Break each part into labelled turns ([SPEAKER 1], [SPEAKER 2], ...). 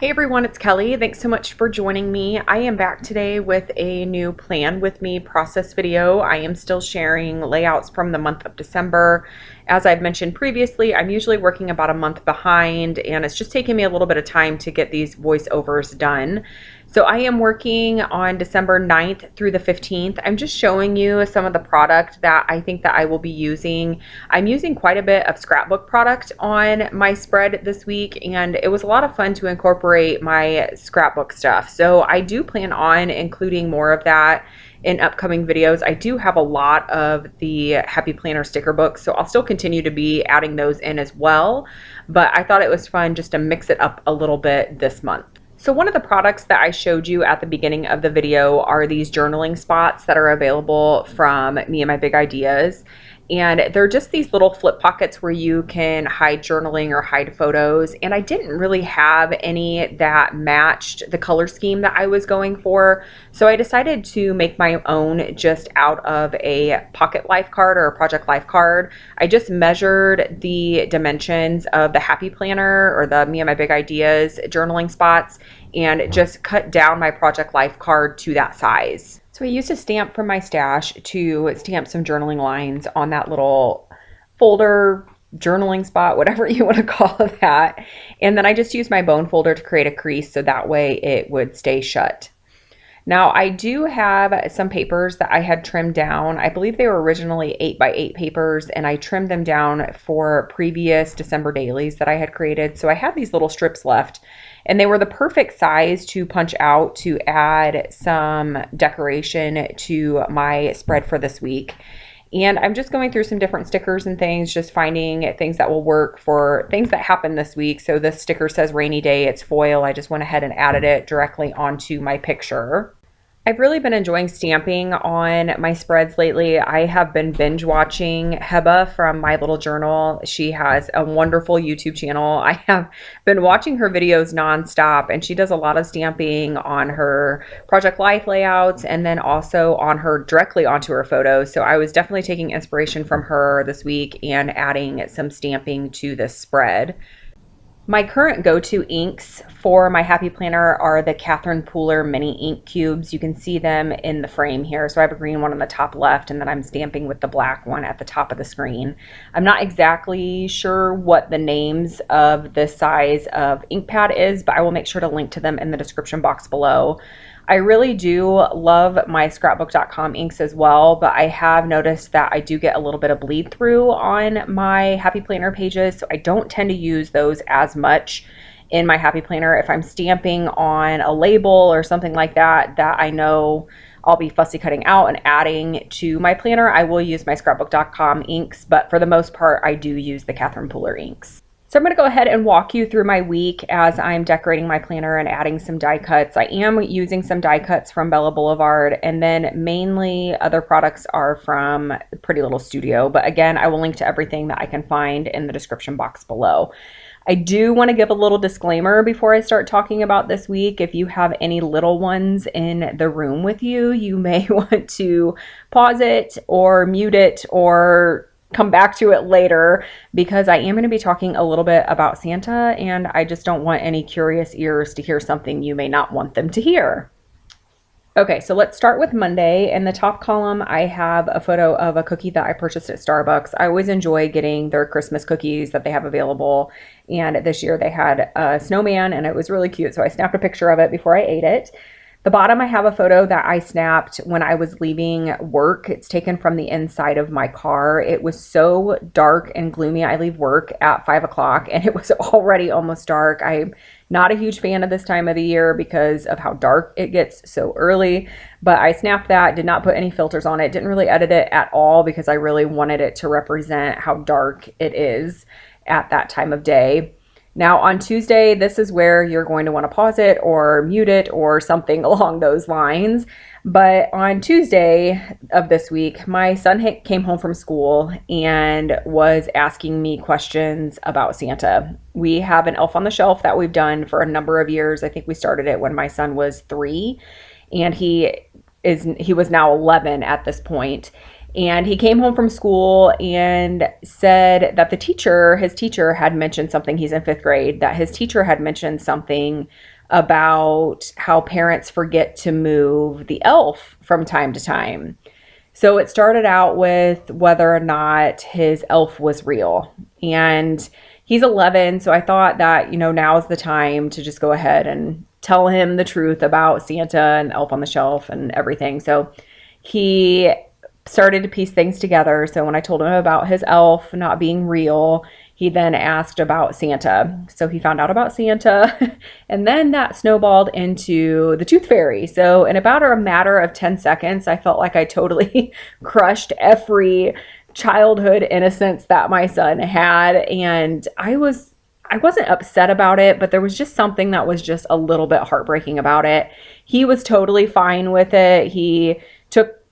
[SPEAKER 1] Hey everyone, it's Kelly. Thanks so much for joining me. I am back today with a new plan with me process video. I am still sharing layouts from the month of December. As I've mentioned previously, I'm usually working about a month behind, and it's just taking me a little bit of time to get these voiceovers done. So I am working on December 9th through the 15th. I'm just showing you some of the product that I think that I will be using. I'm using quite a bit of Scrapbook product on my spread this week, and it was a lot of fun to incorporate my Scrapbook stuff. So I do plan on including more of that in upcoming videos. I do have a lot of the Happy Planner sticker books, so I'll still continue to be adding those in as well, but I thought it was fun just to mix it up a little bit this month. So one of the products that I showed you at the beginning of the video are these journaling spots that are available from Me and My Big Ideas. And they're just these little flip pockets where you can hide journaling or hide photos. And I didn't really have any that matched the color scheme that I was going for. So I decided to make my own just out of a pocket life card or a project life card. I just measured the dimensions of the Happy Planner or the Me and My Big Ideas journaling spots and just cut down my project life card to that size. So I used a stamp from my stash to stamp some journaling lines on that little folder, journaling spot, whatever you want to call that. And then I just used my bone folder to create a crease so that way it would stay shut. Now I do have some papers that I had trimmed down. I believe they were originally 8x8 papers, and I trimmed them down for previous December dailies that I had created. So I had these little strips left, and they were the perfect size to punch out to add some decoration to my spread for this week. And I'm just going through some different stickers and things, just finding things that will work for things that happened this week. So this sticker says rainy day, it's foil. I just went ahead and added it directly onto my picture. I've really been enjoying stamping on my spreads lately. I have been binge watching Heba from My Little Journal. She has a wonderful YouTube channel. I have been watching her videos nonstop, and she does a lot of stamping on her Project Life layouts and then also on her directly onto her photos. So I was definitely taking inspiration from her this week and adding some stamping to this spread. My current go-to inks for my Happy Planner are the Catherine Pooler mini ink cubes. You can see them in the frame here. So I have a green one on the top left, and then I'm stamping with the black one at the top of the screen. I'm not exactly sure what the names of this size of ink pad is, but I will make sure to link to them in the description box below. I really do love my scrapbook.com inks as well, but I have noticed that I do get a little bit of bleed through on my Happy Planner pages, so I don't tend to use those as much in my Happy Planner. If I'm stamping on a label or something like that, that I know I'll be fussy cutting out and adding to my planner, I will use my scrapbook.com inks, but for the most part, I do use the Catherine Pooler inks. So I'm going to go ahead and walk you through my week as I'm decorating my planner and adding some die cuts. I am using some die cuts from Bella Boulevard, and then mainly other products are from Pretty Little Studio. But again, I will link to everything that I can find in the description box below. I do want to give a little disclaimer before I start talking about this week. If you have any little ones in the room with you, you may want to pause it or mute it or come back to it later, because I am going to be talking a little bit about Santa, and I just don't want any curious ears to hear something you may not want them to hear. Okay, so let's start with Monday. In the top column, I have a photo of a cookie that I purchased at Starbucks. I always enjoy getting their Christmas cookies that they have available, and this year they had a snowman, and it was really cute, so I snapped a picture of it before I ate it. The bottom, I have a photo that I snapped when I was leaving work. It's taken from the inside of my car. It was so dark and gloomy. I leave work at 5 o'clock and it was already almost dark. I'm not a huge fan of this time of the year because of how dark it gets so early, but I snapped that, did not put any filters on it, didn't really edit it at all because I really wanted it to represent how dark it is at that time of day. Now on Tuesday, this is where you're going to want to pause it or mute it or something along those lines. But on Tuesday of this week, my son came home from school and was asking me questions about Santa. We have an Elf on the Shelf that we've done for a number of years. I think we started it when my son was 3, and he was now 11 at this point. And he came home from school and said that his teacher had mentioned something. He's in fifth grade, that his teacher had mentioned something about how parents forget to move the elf from time to time. So it started out with whether or not his elf was real. And he's 11, so I thought that, now's the time to just go ahead and tell him the truth about Santa and Elf on the Shelf and everything. So he started to piece things together. So when I told him about his elf not being real, he then asked about Santa. So he found out about Santa, and then that snowballed into the Tooth Fairy. So in about a matter of 10 seconds, I felt like I totally crushed every childhood innocence that my son had. And I wasn't upset about it, but there was just something that was just a little bit heartbreaking about it. He was totally fine with it. He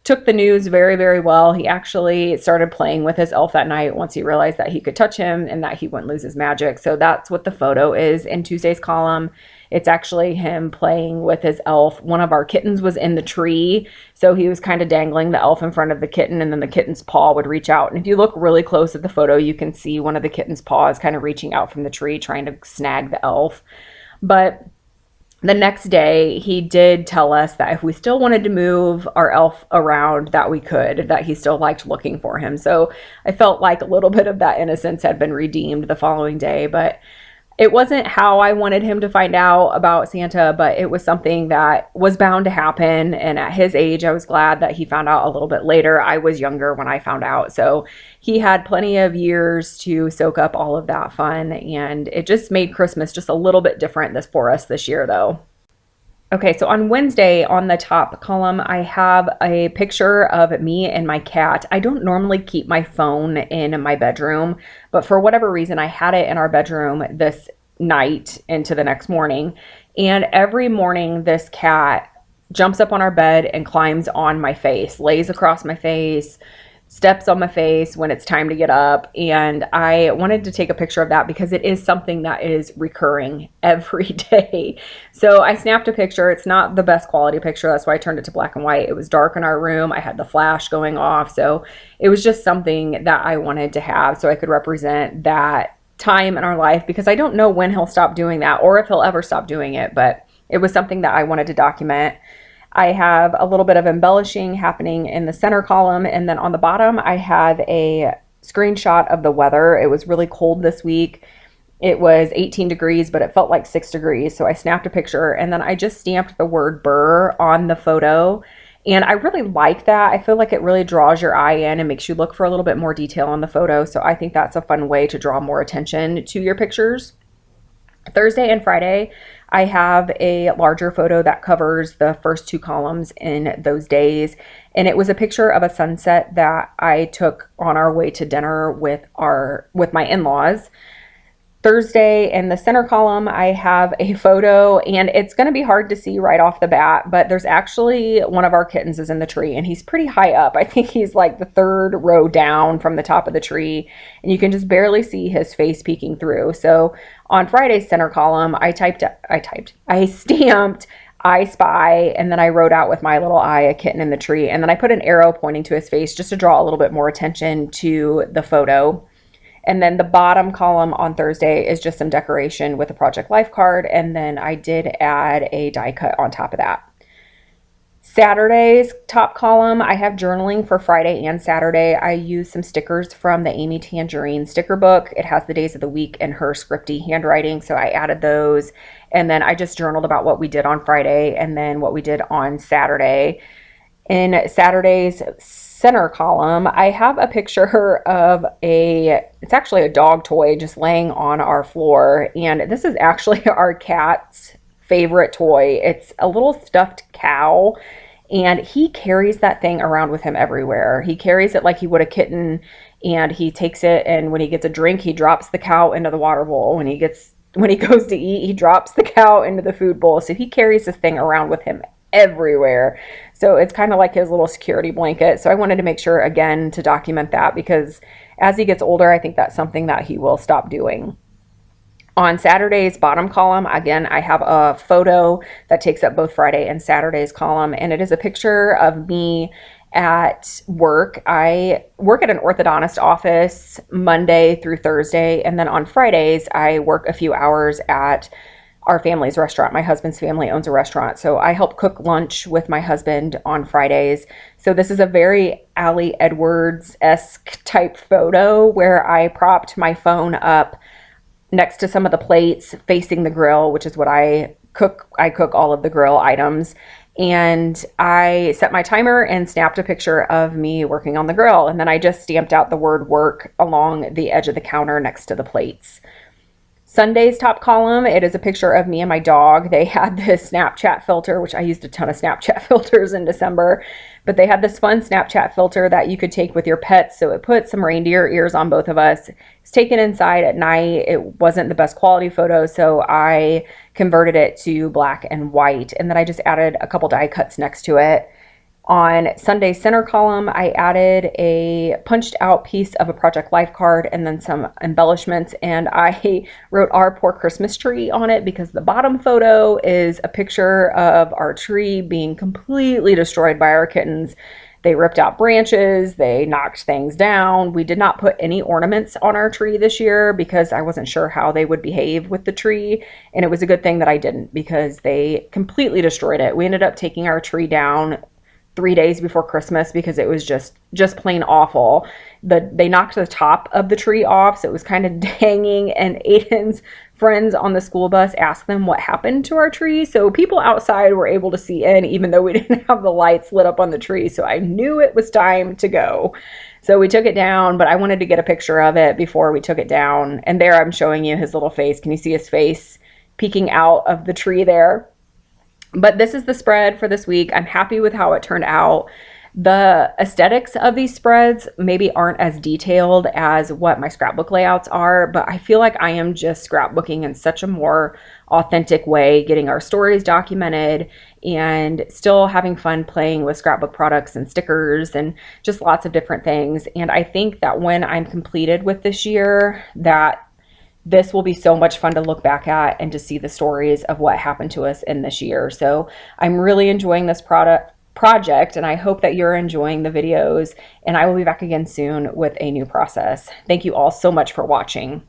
[SPEAKER 1] took the news very, very well. He actually started playing with his elf that night once he realized that he could touch him and that he wouldn't lose his magic. So that's what the photo is in Tuesday's column. It's actually him playing with his elf. One of our kittens was in the tree, so he was kind of dangling the elf in front of the kitten, and then the kitten's paw would reach out. And if you look really close at the photo, you can see one of the kitten's paws kind of reaching out from the tree, trying to snag the elf. But the next day, he did tell us that if we still wanted to move our elf around, that we could, that he still liked looking for him. So I felt like a little bit of that innocence had been redeemed the following day, but it wasn't how I wanted him to find out about Santa, but it was something that was bound to happen. And at his age, I was glad that he found out a little bit later. I was younger when I found out. So he had plenty of years to soak up all of that fun. And it just made Christmas just a little bit different for us this year, though. Okay, so on Wednesday, on the top column, I have a picture of me and my cat. I don't normally keep my phone in my bedroom, but for whatever reason, I had it in our bedroom this night into the next morning. And every morning, this cat jumps up on our bed and climbs on my face, lays across my face, steps on my face when it's time to get up. And I wanted to take a picture of that because it is something that is recurring every day. So I snapped a picture. It's not the best quality picture. That's why I turned it to black and white. It was dark in our room. I had the flash going off. So it was just something that I wanted to have so I could represent that time in our life, because I don't know when he'll stop doing that or if he'll ever stop doing it, but it was something that I wanted to document. I have a little bit of embellishing happening in the center column, and then on the bottom I have a screenshot of the weather. It was really cold this week. It was 18 degrees, but it felt like 6 degrees. So I snapped a picture and then I just stamped the word "burr" on the photo. And I really like that. I feel like it really draws your eye in and makes you look for a little bit more detail on the photo. So I think that's a fun way to draw more attention to your pictures. Thursday and Friday, I have a larger photo that covers the first two columns in those days. And it was a picture of a sunset that I took on our way to dinner with my in-laws. Thursday, in the center column, I have a photo, and it's going to be hard to see right off the bat, but there's actually one of our kittens is in the tree, and he's pretty high up. I think he's like the third row down from the top of the tree, and you can just barely see his face peeking through. So on Friday's center column, I stamped "I spy," and then I wrote out with my little eye a kitten in the tree, and then I put an arrow pointing to his face just to draw a little bit more attention to the photo. And then the bottom column on Thursday is just some decoration with a Project Life card. And then I did add a die cut on top of that. Saturday's top column, I have journaling for Friday and Saturday. I used some stickers from the Amy Tangerine sticker book. It has the days of the week in her scripty handwriting, so I added those. And then I just journaled about what we did on Friday and then what we did on Saturday. In Saturday's center column, I have a picture of it's actually a dog toy just laying on our floor. And this is actually our cat's favorite toy. It's a little stuffed cow, and he carries that thing around with him everywhere. He carries it like he would a kitten, and he takes it, and when he gets a drink, he drops the cow into the water bowl. When he goes to eat, he drops the cow into the food bowl. So he carries this thing around with him everywhere. So it's kind of like his little security blanket. So I wanted to make sure, again, to document that, because as he gets older, I think that's something that he will stop doing. On Saturday's bottom column, again, I have a photo that takes up both Friday and Saturday's column, and it is a picture of me at work. I work at an orthodontist office Monday through Thursday, and then on Fridays, I work a few hours at our family's restaurant. My husband's family owns a restaurant, so I help cook lunch with my husband on Fridays. So this is a very Allie Edwards-esque type photo where I propped my phone up next to some of the plates facing the grill, which is what I cook. I cook all of the grill items. And I set my timer and snapped a picture of me working on the grill. And then I just stamped out the word work along the edge of the counter next to the plates. Sunday's top column, it is a picture of me and my dog. They had this Snapchat filter, which I used a ton of Snapchat filters in December, but they had this fun Snapchat filter that you could take with your pets. So it put some reindeer ears on both of us. It's taken inside at night. It wasn't the best quality photo, so I converted it to black and white, and then I just added a couple die cuts next to it. On Sunday's center column, I added a punched out piece of a Project Life card and then some embellishments, and I wrote "Our Poor Christmas Tree" on it because the bottom photo is a picture of our tree being completely destroyed by our kittens. They ripped out branches, they knocked things down. We did not put any ornaments on our tree this year because I wasn't sure how they would behave with the tree, and it was a good thing that I didn't because they completely destroyed it. We ended up taking our tree down 3 days before Christmas because it was just plain awful. They knocked the top of the tree off, so it was kind of hanging, and Aiden's friends on the school bus asked them what happened to our tree. So people outside were able to see in even though we didn't have the lights lit up on the tree. So I knew it was time to go. So we took it down, but I wanted to get a picture of it before we took it down. And there I'm showing you his little face. Can you see his face peeking out of the tree there? But this is the spread for this week. I'm happy with how it turned out. The aesthetics of these spreads maybe aren't as detailed as what my scrapbook layouts are, but I feel like I am just scrapbooking in such a more authentic way, getting our stories documented and still having fun playing with scrapbook products and stickers and just lots of different things. And I think that when I'm completed with this year, that this will be so much fun to look back at and to see the stories of what happened to us in this year. So I'm really enjoying this project, and I hope that you're enjoying the videos, and I will be back again soon with a new process. Thank you all so much for watching.